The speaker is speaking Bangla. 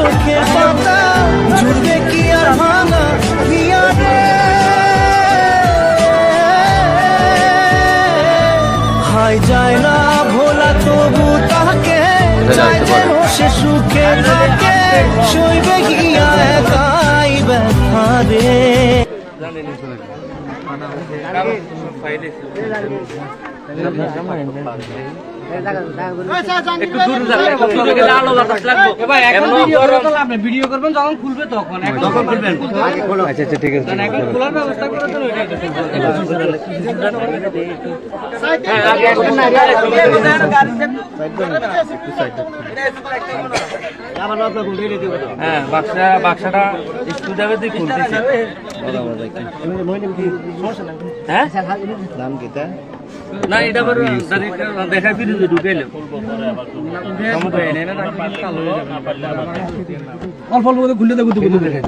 চোখের পাতা জুড়বে কি আর ভাঙা হিয়া রে হাই যায় না ভোলা তবু তাকে চাই যেন সে সুখে থাকে সইবে গিয়া একাই ব্যথা রে ভিডিও করবেন যখন খুলবে তখন খুলবেন। আচ্ছা আচ্ছা ঠিক আছে এখন খোলার ব্যবস্থা করে দেন হ্যাঁ বাক্সাটা স্কুল যাবে তুই খুলতেছি হ্যাঁ নাম কিতা না এটা বড় দেখা ভিডিও ঢুকাইলে অল্প অল্প করে খুলে দেখো দেখাই